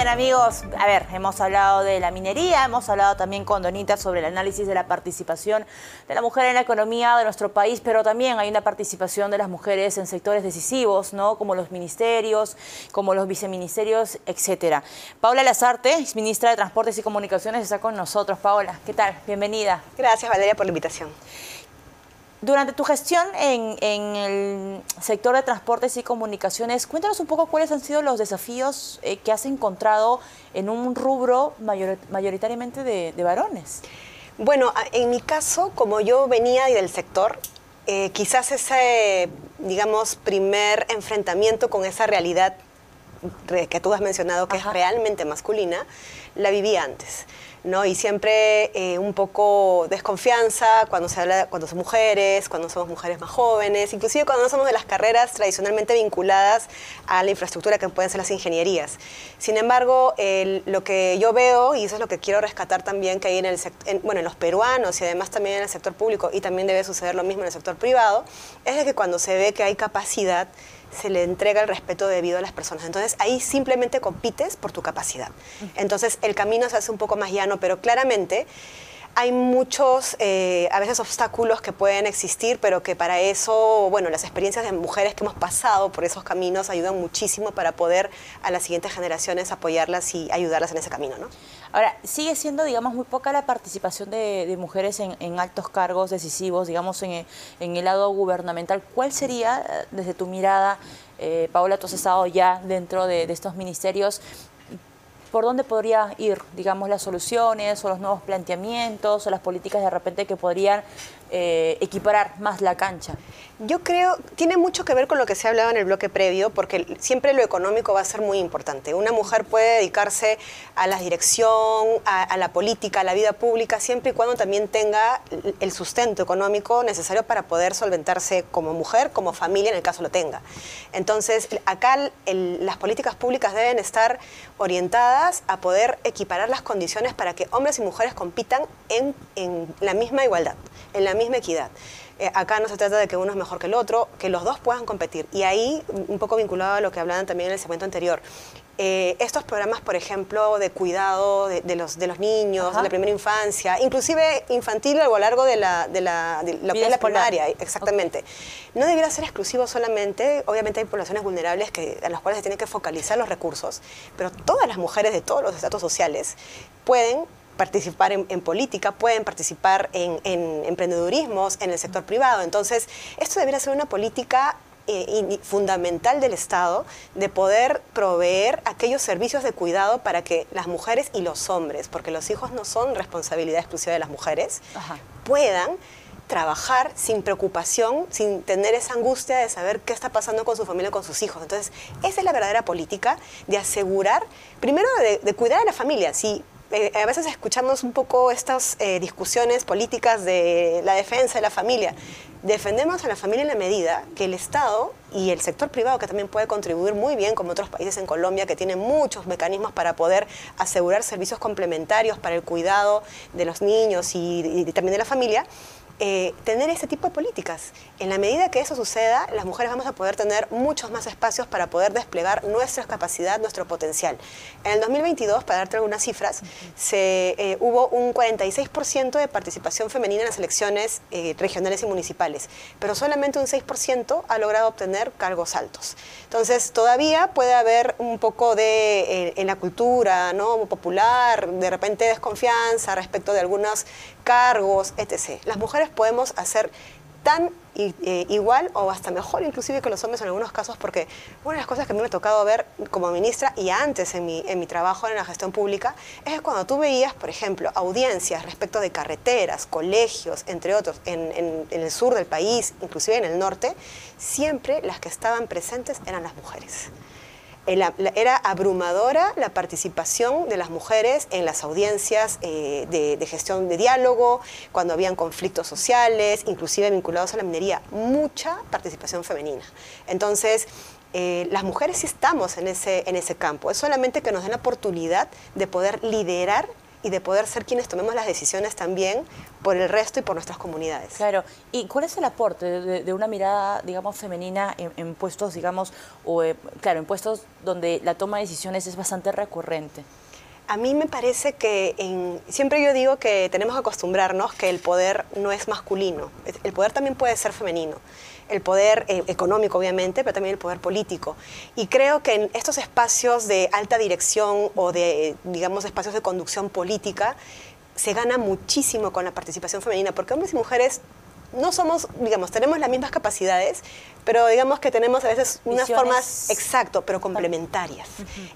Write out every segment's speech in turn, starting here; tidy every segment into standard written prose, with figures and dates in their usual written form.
bien, amigos, a ver, hemos hablado de la minería, hemos hablado también con Donita sobre el análisis de la participación de la mujer en la economía de nuestro país, pero también hay una participación de las mujeres en sectores decisivos, ¿no? Como los ministerios, como los viceministerios, etcétera. Paola Lasarte, exministra de Transportes y Comunicaciones, está con nosotros. Paola, ¿qué tal? Bienvenida. Gracias, Valeria, por la invitación. Durante tu gestión en el sector de transportes y comunicaciones, cuéntanos un poco cuáles han sido los desafíos que has encontrado en un rubro mayoritariamente de varones. Bueno, en mi caso, como yo venía del sector, quizás ese, digamos, primer enfrentamiento con esa realidad que tú has mencionado, que es realmente masculina, la viví antes, ¿no? Y siempre un poco desconfianza cuando se habla, cuando son mujeres, cuando somos mujeres más jóvenes, inclusive cuando no somos de las carreras tradicionalmente vinculadas a la infraestructura que pueden ser las ingenierías. Sin embargo, lo que yo veo, y eso es lo que quiero rescatar también, que hay en los peruanos y además también en el sector público, y también debe suceder lo mismo en el sector privado, es de que cuando se ve que hay capacidad, se le entrega el respeto debido a las personas. Entonces, ahí simplemente compites por tu capacidad. Entonces, el camino se hace un poco más llano, pero claramente hay muchos, a veces, obstáculos que pueden existir, pero que para eso, bueno, las experiencias de mujeres que hemos pasado por esos caminos ayudan muchísimo para poder a las siguientes generaciones apoyarlas y ayudarlas en ese camino, ¿no? Ahora, sigue siendo, digamos, muy poca la participación de mujeres en altos cargos decisivos, digamos, en el lado gubernamental. ¿Cuál sería, desde tu mirada, Paola, tú has estado ya dentro de estos ministerios, por dónde podría ir, digamos, las soluciones o los nuevos planteamientos o las políticas de repente que podrían equiparar más la cancha? Yo creo, tiene mucho que ver con lo que se ha hablado en el bloque previo, porque siempre lo económico va a ser muy importante. Una mujer puede dedicarse a la dirección, a la política, a la vida pública, siempre y cuando también tenga el sustento económico necesario para poder solventarse como mujer, como familia, en el caso lo tenga. Entonces, acá las políticas públicas deben estar orientadas a poder equiparar las condiciones para que hombres y mujeres compitan en la misma igualdad, en la misma equidad. Acá no se trata de que uno es mejor que el otro, que los dos puedan competir. Y ahí, un poco vinculado a lo que hablaban también en el segmento anterior, estos programas, por ejemplo, de cuidado de los niños, de la primera infancia, inclusive infantil a lo largo de lo que es la primaria, exactamente. No debiera ser exclusivo solamente, obviamente hay poblaciones vulnerables a las cuales se tienen que focalizar los recursos, pero todas las mujeres de todos los estratos sociales pueden participar en política, pueden participar en emprendedurismos, en el sector privado. Entonces, esto debería ser una política fundamental del Estado, de poder proveer aquellos servicios de cuidado para que las mujeres y los hombres, porque los hijos no son responsabilidad exclusiva de las mujeres, puedan trabajar sin preocupación, sin tener esa angustia de saber qué está pasando con su familia, con sus hijos. Entonces, esa es la verdadera política de asegurar, primero de cuidar a la familia. Si a veces escuchamos un poco estas discusiones políticas de la defensa de la familia. Defendemos a la familia en la medida que el Estado y el sector privado, que también puede contribuir muy bien, como otros países en Colombia, que tienen muchos mecanismos para poder asegurar servicios complementarios para el cuidado de los niños y también de la familia, tener ese tipo de políticas. En la medida que eso suceda, las mujeres vamos a poder tener muchos más espacios para poder desplegar nuestra capacidad, nuestro potencial. En el 2022, para darte algunas cifras, hubo un 46% de participación femenina en las elecciones regionales y municipales, pero solamente un 6% ha logrado obtener cargos altos. Entonces, todavía puede haber un poco en la cultura, ¿no?, popular, de repente desconfianza respecto de algunos cargos, etc. Las mujeres podemos hacer tan igual o hasta mejor inclusive que los hombres en algunos casos, porque una de las cosas que a mí me ha tocado ver como ministra y antes en mi trabajo en la gestión pública es que cuando tú veías, por ejemplo, audiencias respecto de carreteras, colegios, entre otros, en el sur del país, inclusive en el norte, siempre las que estaban presentes eran las mujeres. Era abrumadora la participación de las mujeres en las audiencias de gestión de diálogo, cuando habían conflictos sociales, inclusive vinculados a la minería, mucha participación femenina. Entonces, las mujeres sí estamos en ese campo, es solamente que nos den la oportunidad de poder liderar y de poder ser quienes tomemos las decisiones también por el resto y por nuestras comunidades. Claro. ¿Y cuál es el aporte de una mirada, digamos, femenina en puestos, digamos, o, claro, en puestos donde la toma de decisiones es bastante recurrente? A mí me parece que siempre yo digo que tenemos que acostumbrarnos que el poder no es masculino. El poder también puede ser femenino. El poder económico, obviamente, pero también el poder político. Y creo que en estos espacios de alta dirección o de, digamos, espacios de conducción política, se gana muchísimo con la participación femenina, porque hombres y mujeres no somos, digamos, tenemos las mismas capacidades, pero digamos que tenemos a veces unas formas, exacto, pero complementarias.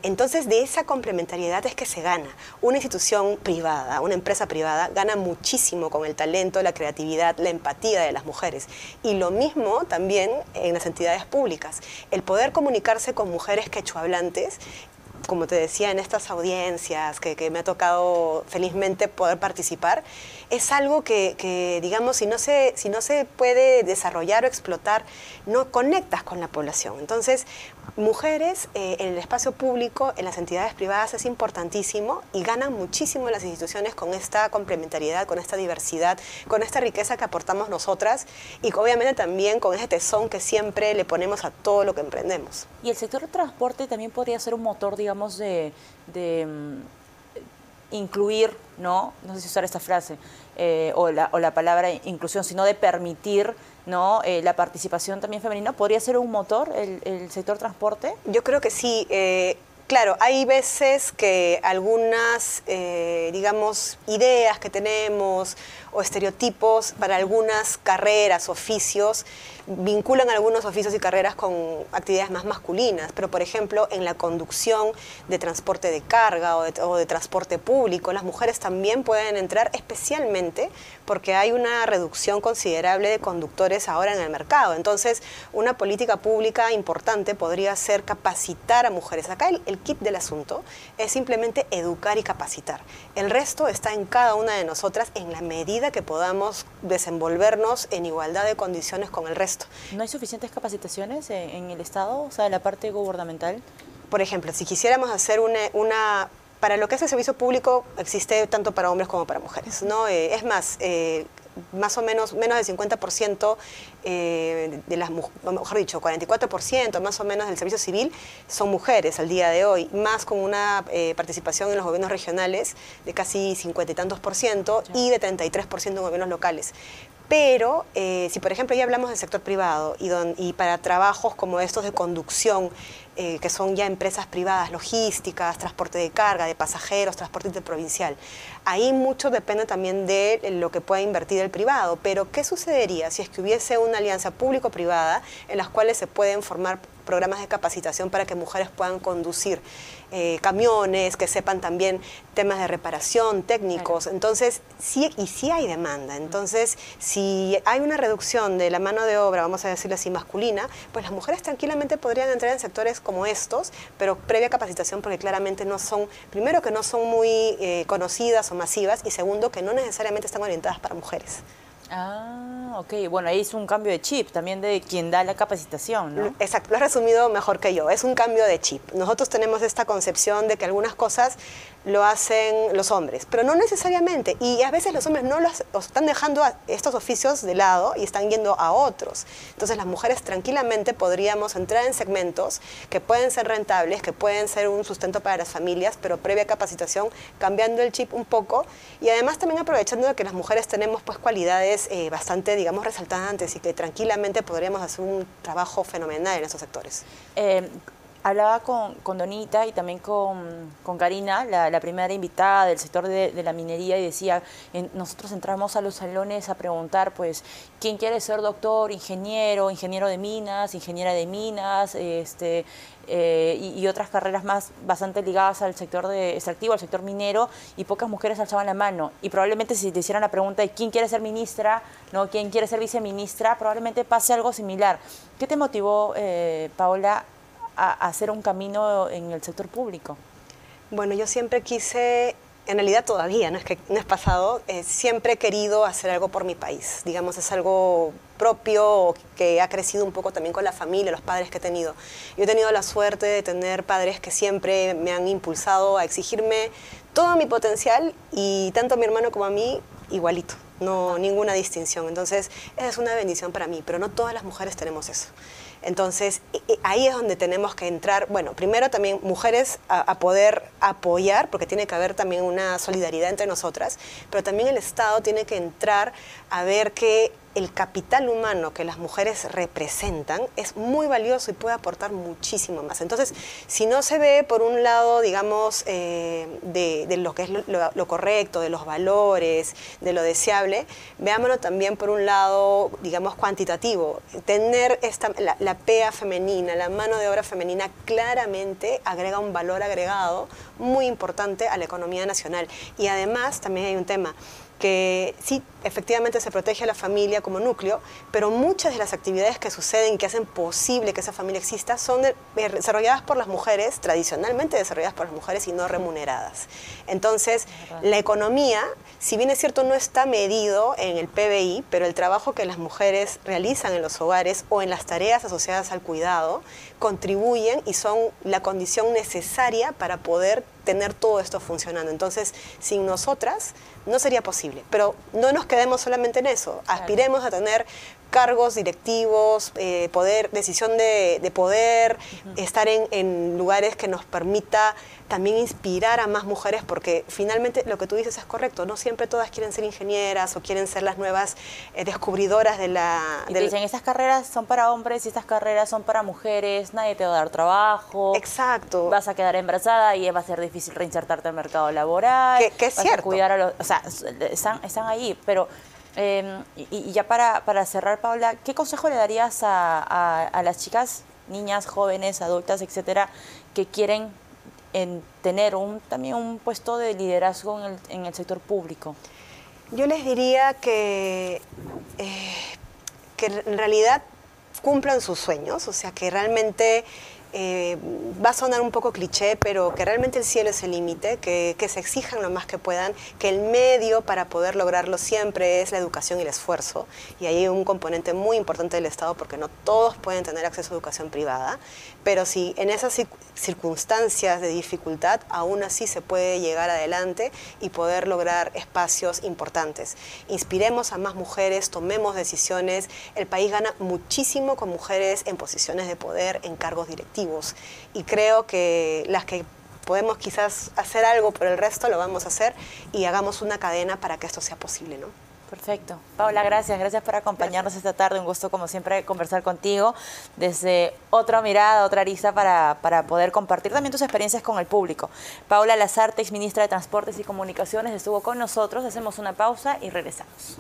Entonces, de esa complementariedad es que se gana. Una institución privada, una empresa privada, gana muchísimo con el talento, la creatividad, la empatía de las mujeres. Y lo mismo también en las entidades públicas. El poder comunicarse con mujeres quechohablantes, como te decía, en estas audiencias que me ha tocado felizmente poder participar, es algo que digamos, si no se puede desarrollar o explotar, no conectas con la población. Entonces, mujeres en el espacio público, en las entidades privadas, es importantísimo y ganan muchísimo las instituciones con esta complementariedad, con esta diversidad, con esta riqueza que aportamos nosotras y obviamente también con ese tesón que siempre le ponemos a todo lo que emprendemos. Y el sector de transporte también podría ser un motor, digamos, de incluir, ¿no? No sé si usar esta frase, o la palabra inclusión, sino de permitir, ¿no? La participación también femenina. ¿Podría ser un motor el sector transporte? Yo creo que sí. Claro, hay veces que algunas, digamos, ideas que tenemos o estereotipos para algunas carreras, oficios, vinculan algunos oficios y carreras con actividades más masculinas, pero por ejemplo en la conducción de transporte de carga o de transporte público, las mujeres también pueden entrar, especialmente porque hay una reducción considerable de conductores ahora en el mercado. Entonces, una política pública importante podría ser capacitar a mujeres. Acá el kit del asunto es simplemente educar y capacitar. El resto está en cada una de nosotras en la medida que podamos desenvolvernos en igualdad de condiciones con el resto. ¿No hay suficientes capacitaciones en el Estado, o sea, en la parte gubernamental? Por ejemplo, si quisiéramos hacer para lo que es el servicio público, existe tanto para hombres como para mujeres, ¿no? Es más o menos del 50% de las mujeres, mejor dicho, 44% más o menos del servicio civil son mujeres al día de hoy, más con una participación en los gobiernos regionales de casi 50 y tantos % y de 33% en gobiernos locales. Pero si por ejemplo ya hablamos del sector privado y para trabajos como estos de conducción, que son ya empresas privadas, logísticas, transporte de carga, de pasajeros, transporte interprovincial, ahí mucho depende también de lo que pueda invertir el privado. Pero ¿qué sucedería si es que hubiese una alianza público-privada en las cuales se pueden formar programas de capacitación para que mujeres puedan conducir camiones, que sepan también temas de reparación, técnicos? Entonces, sí hay demanda. Entonces, si hay una reducción de la mano de obra, vamos a decirlo así, masculina, pues las mujeres tranquilamente podrían entrar en sectores como estos, pero previa capacitación, porque claramente no son, primero que no son muy conocidas o masivas, y segundo que no necesariamente están orientadas para mujeres. Ah, ok. Bueno, ahí es un cambio de chip también de quien da la capacitación, ¿no? Exacto, lo has resumido mejor que yo. Es un cambio de chip. Nosotros tenemos esta concepción de que algunas cosas lo hacen los hombres, pero no necesariamente. Y a veces los hombres no los están dejando a estos oficios de lado y están yendo a otros. Entonces las mujeres tranquilamente podríamos entrar en segmentos que pueden ser rentables, que pueden ser un sustento para las familias, pero previa capacitación, cambiando el chip un poco y además también aprovechando de que las mujeres tenemos pues cualidades bastante, digamos, resaltantes y que tranquilamente podríamos hacer un trabajo fenomenal en esos sectores. Hablaba con Donita y también con Karina, la primera invitada del sector de la minería, y decía, nosotros entramos a los salones a preguntar, pues, ¿quién quiere ser doctor, ingeniero de minas, ingeniera de minas, y otras carreras más bastante ligadas al sector extractivo, al sector minero, y pocas mujeres alzaban la mano? Y probablemente si te hicieran la pregunta de quién quiere ser ministra, ¿no? ¿Quién quiere ser viceministra?, probablemente pase algo similar. ¿Qué te motivó, Paola, a hacer un camino en el sector público? Bueno, yo siempre quise, en realidad todavía, no es pasado, siempre he querido hacer algo por mi país. Digamos, es algo propio que ha crecido un poco también con la familia, los padres que he tenido. Yo he tenido la suerte de tener padres que siempre me han impulsado a exigirme todo mi potencial y tanto a mi hermano como a mí igualito, no ninguna distinción. Entonces, esa es una bendición para mí, pero no todas las mujeres tenemos eso. Entonces, ahí es donde tenemos que entrar, bueno, primero también mujeres a poder apoyar, porque tiene que haber también una solidaridad entre nosotras, pero también el Estado tiene que entrar a ver que el capital humano que las mujeres representan es muy valioso y puede aportar muchísimo más. Entonces, si no se ve por un lado, digamos, de lo que es lo correcto, de los valores, de lo deseable, veámoslo también por un lado, digamos, cuantitativo. Tener la PEA femenina, la mano de obra femenina, claramente agrega un valor agregado muy importante a la economía nacional. Y además, también hay un tema, que sí, efectivamente se protege a la familia como núcleo, pero muchas de las actividades que suceden, que hacen posible que esa familia exista, son desarrolladas por las mujeres, tradicionalmente desarrolladas por las mujeres y no remuneradas. Entonces, la economía, si bien es cierto, no está medido en el PBI, pero el trabajo que las mujeres realizan en los hogares o en las tareas asociadas al cuidado, contribuyen y son la condición necesaria para poder tener todo esto funcionando. Entonces, sin nosotras no sería posible. Pero no nos quedemos solamente en eso. Aspiremos a tener cargos directivos, decisión de poder, estar en lugares que nos permita también inspirar a más mujeres, porque finalmente lo que tú dices es correcto, no siempre todas quieren ser ingenieras o quieren ser las nuevas descubridoras de la... Y te dicen, estas carreras son para hombres y estas carreras son para mujeres, nadie te va a dar trabajo. Exacto. Vas a quedar embarazada y va a ser difícil reinsertarte al mercado laboral. Que es vas cierto. A cuidar a los... O sea, están ahí, pero... y ya para cerrar, Paula, ¿qué consejo le darías a las chicas, niñas, jóvenes, adultas, etcétera, que quieren tener también un puesto de liderazgo en el sector público? Yo les diría que en realidad cumplan sus sueños, o sea, que realmente... va a sonar un poco cliché, pero que realmente el cielo es el límite, que se exijan lo más que puedan, que el medio para poder lograrlo siempre es la educación y el esfuerzo. Y ahí hay un componente muy importante del Estado, porque no todos pueden tener acceso a educación privada, pero si en esas circunstancias de dificultad, aún así se puede llegar adelante y poder lograr espacios importantes. Inspiremos a más mujeres, tomemos decisiones. El país gana muchísimo con mujeres en posiciones de poder, en cargos directivos. Y creo que las que podemos quizás hacer algo por el resto, lo vamos a hacer y hagamos una cadena para que esto sea posible, ¿no? Perfecto. Paula, gracias por acompañarnos esta tarde. Un gusto, como siempre, conversar contigo desde otra mirada, otra arista para poder compartir también tus experiencias con el público. Paula Lazarte, exministra de Transportes y Comunicaciones, estuvo con nosotros. Hacemos una pausa y regresamos.